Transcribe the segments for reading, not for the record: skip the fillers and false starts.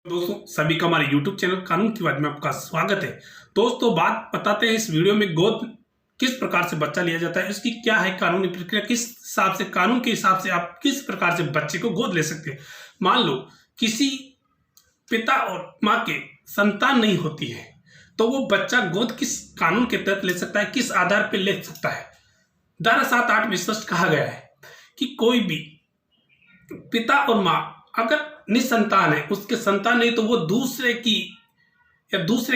दोस्तों सभी का हमारे YouTube चैनल कानून की बात में आपका स्वागत है। दोस्तों बात बताते हैं इस वीडियो में गोद किस प्रकार से बच्चा लिया जाता है, इसकी क्या है कानूनी प्रक्रिया, किस हिसाब से कानून के हिसाब से आप किस प्रकार से बच्चे को गोद ले सकते हैं। मान लो किसी पिता और माँ के संतान नहीं होती है तो वो बच्चा गोद किस कानून के तहत ले सकता है, किस आधार पर ले सकता है। धारा 7-8 में स्पष्ट कहा गया है कि कोई भी पिता और माँ अगर निसंतान है, उसके संतान नहीं तो वो दूसरे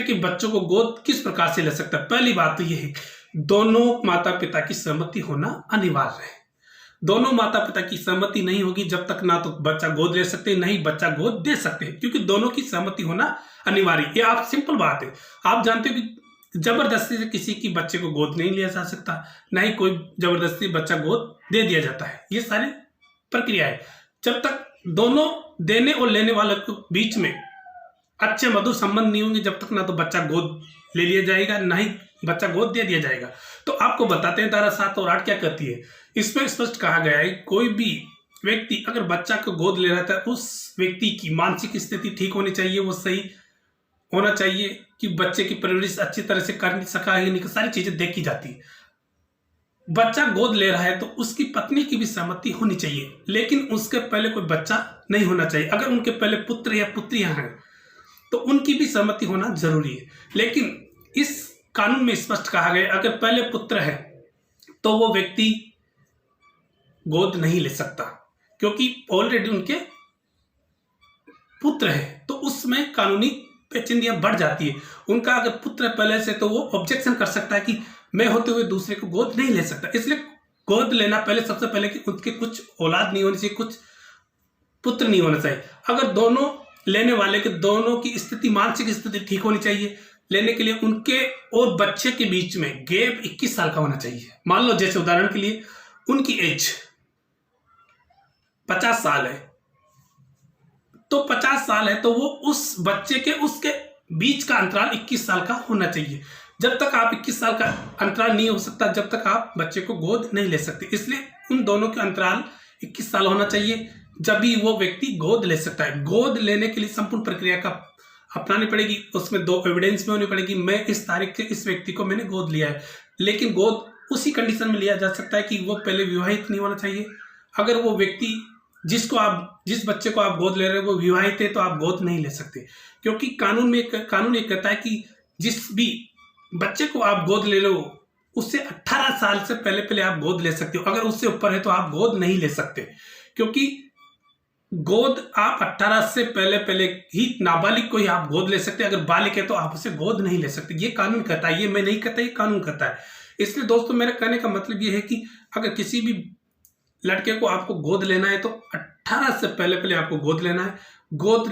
के बच्चों को गोद किस प्रकार से ले सकता है। पहली बात तो ये है दोनों माता पिता की सहमति होना अनिवार्य है। दोनों माता पिता की सहमति नहीं होगी जब तक ना तो बच्चा गोद ले सकते ना ही बच्चा गोद दे सकते हैं, क्योंकि दोनों की सहमति होना अनिवार्य है। ये आप सिंपल बात है। आप जानते हो कि जबरदस्ती से किसी की बच्चे को गोद नहीं लिया जा सकता, ना ही कोई जबरदस्ती बच्चा गोद दे दिया जाता है। ये सारी प्रक्रिया है। जब तक दोनों देने और लेने वाले के बीच में अच्छे मधुर संबंध नहीं होंगे जब तक ना तो बच्चा गोद ले लिया जाएगा ना ही बच्चा गोद दे दिया जाएगा। तो आपको बताते हैं धारा 7 और 8 क्या कहती है। इसमें स्पष्ट कहा गया है कोई भी व्यक्ति अगर बच्चा को गोद ले रहा था उस व्यक्ति की मानसिक स्थिति ठीक होनी चाहिए, वो सही होना चाहिए कि बच्चे की परवरिश अच्छी तरह से कर सका है, नहीं सारी चीजें देखी जाती है। बच्चा गोद ले रहा है तो उसकी पत्नी की भी सहमति होनी चाहिए, लेकिन उसके पहले कोई बच्चा नहीं होना चाहिए। अगर उनके पहले पुत्र या पुत्रियां हैं तो उनकी भी सहमति होना जरूरी है। लेकिन इस कानून में स्पष्ट कहा गया अगर पहले पुत्र है तो वो व्यक्ति गोद नहीं ले सकता, क्योंकि ऑलरेडी उनके पुत्र है तो उसमें कानूनी पेचीदगियां बढ़ जाती है। उनका अगर पुत्र पहले से तो वो ऑब्जेक्शन कर सकता है कि मैं होते हुए दूसरे को गोद नहीं ले सकता। इसलिए गोद लेना पहले सबसे पहले कि उनके कुछ औलाद नहीं होनी चाहिए, कुछ पुत्र नहीं होना चाहिए। अगर दोनों लेने वाले के दोनों की स्थिति मानसिक स्थिति ठीक होनी चाहिए, लेने के लिए उनके और बच्चे के बीच में गैप 21 साल का होना चाहिए। मान लो जैसे उदाहरण के लिए उनकी एज 50 साल है तो 50 साल है तो वो उस बच्चे के उसके बीच का अंतराल 21 साल का होना चाहिए। जब तक आप 21 साल का अंतराल नहीं हो सकता जब तक आप बच्चे को गोद नहीं ले सकते। इसलिए उन दोनों के अंतराल 21 साल होना चाहिए, जब भी वो व्यक्ति गोद ले सकता है। गोद लेने के लिए संपूर्ण प्रक्रिया का अपनानी पड़ेगी। उसमें 2 एविडेंस में होनी पड़ेगी। मैं इस तारीख के इस व्यक्ति को मैंने गोद लिया है, लेकिन गोद उसी कंडीशन में लिया जा सकता है कि वो पहले विवाहित नहीं होना चाहिए। अगर वो व्यक्ति जिस बच्चे को आप गोद ले रहे हो वो विवाहित है तो आप गोद नहीं ले सकते, क्योंकि कानून ये कहता है कि जिस भी बच्चे को आप गोद ले लो उससे 18 साल से पहले आप गोद ले सकते हो। अगर उससे ऊपर है तो आप गोद नहीं ले सकते, क्योंकि गोद आप 18 से पहले ही नाबालिग को ही आप गोद ले सकते हैं। अगर बालिग है तो आप उसे गोद नहीं ले सकते। ये कानून कहता है, ये मैं नहीं कहता, ये कानून कहता है। इसलिए दोस्तों मेरा कहने का मतलब ये है कि अगर किसी भी लड़के को आपको गोद लेना है तो 18 से पहले आपको गोद लेना है। गोद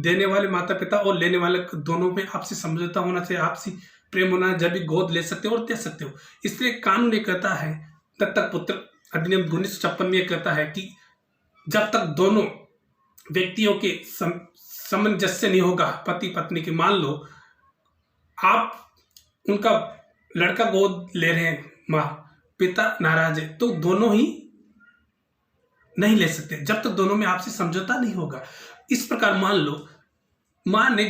देने वाले माता पिता और लेने वाले दोनों में आपसी समझौता होना चाहिए, आपसी प्रेम होना है, जब भी गोद ले सकते हो और दे सकते हो। इसलिए कानून ये कहता है, दत्तक पुत्र अधिनियम 1956 में यह कहता है कि जब तक दोनों व्यक्तियों के सामंजस्य नहीं होगा पति पत्नी के, मान लो आप उनका लड़का गोद ले रहे हैं, माँ पिता नाराज है तो दोनों ही नहीं ले सकते जब तक दोनों में आपसी समझौता नहीं होगा। इस प्रकार मान लो माँ ने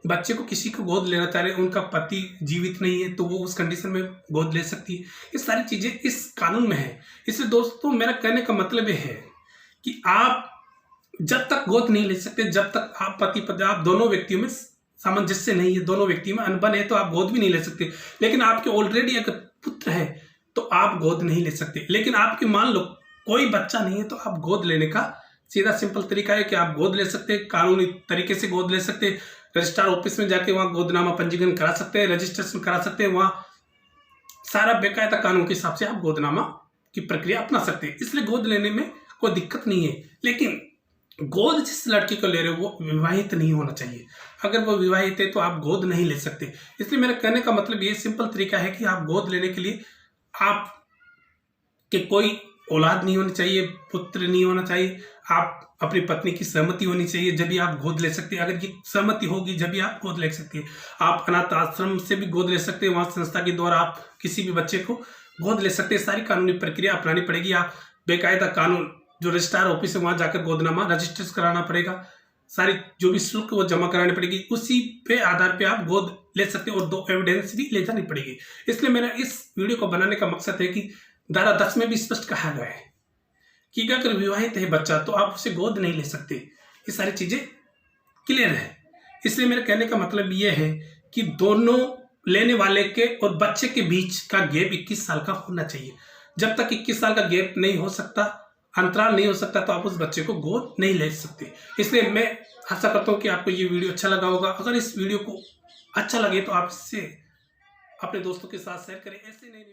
बच्चे को किसी को गोद लेना चाह रहे, उनका पति जीवित नहीं है तो वो उस कंडीशन में गोद ले सकती है। ये सारी चीजें इस कानून में है। इसलिए दोस्तों मेरा कहने का मतलब ये है कि आप जब तक गोद नहीं ले सकते जब तक आप पति पत्नी आप दोनों व्यक्तियों में सामंजस्य नहीं है, दोनों व्यक्तियों में अनबन है तो आप गोद भी नहीं ले सकते। लेकिन आपके ऑलरेडी अगर पुत्र है तो आप गोद नहीं ले सकते। लेकिन आपके मान लो कोई बच्चा नहीं है तो आप गोद लेने का सीधा सिंपल तरीका है कि आप गोद ले सकते हैं, कानूनी तरीके से गोद ले सकते हैं। रजिस्ट्रार ऑफिस में जाके वहाँ गोदनामा पंजीकरण करा सकते हैं, रजिस्ट्रेशन करा सकते हैं, वहाँ सारा बेकायदा कानून के हिसाब से आप गोदनामा की प्रक्रिया अपना सकते हैं। इसलिए गोद लेने में कोई दिक्कत नहीं है। लेकिन गोद जिस लड़की को ले रहे हो वो विवाहित नहीं होना चाहिए। अगर वो विवाहित है तो आप गोद नहीं ले सकते। इसलिए मेरा कहने का मतलब ये सिंपल तरीका है कि आप गोद लेने के लिए आप के कोई औलाद नहीं होनी चाहिए, पुत्र नहीं होना चाहिए, आप अपनी पत्नी की सहमति होनी चाहिए जब भी आप गोद ले सकते हैं। अगर ये सहमति होगी जब भी आप गोद ले सकते हैं। आप अनाथ आश्रम से भी गोद ले सकते हैं, वहाँ संस्था के द्वारा आप किसी भी बच्चे को गोद ले सकते हैं। सारी कानूनी प्रक्रिया अपनानी पड़ेगी। आप बेकायदा कानून जो रजिस्ट्रार ऑफिस है वहाँ जाकर गोदनामा रजिस्टर कराना पड़ेगा। सारी जो भी शुल्क वो जमा करानी पड़ेगी, उसी पे आधार पे आप गोद ले सकते हो और 2 एविडेंस भी ले जानी पड़ेगी। इसलिए मेरा इस वीडियो को बनाने का मकसद है कि धारा 10 में भी स्पष्ट कहा गया है कि अगर विवाहित है बच्चा तो आप उसे गोद नहीं ले सकते। ये सारी चीज़ें क्लियर है। इसलिए मेरे कहने का मतलब ये है कि दोनों लेने वाले के और बच्चे के बीच का गैप 21 साल का होना चाहिए। जब तक 21 साल का गैप नहीं हो सकता, अंतराल नहीं हो सकता, तो आप उस बच्चे को गोद नहीं ले सकते। इसलिए मैं आशा करता हूँ कि आपको ये वीडियो अच्छा लगा होगा। अगर इस वीडियो को अच्छा लगे तो आप इससे अपने दोस्तों के साथ शेयर करें। ऐसे नहीं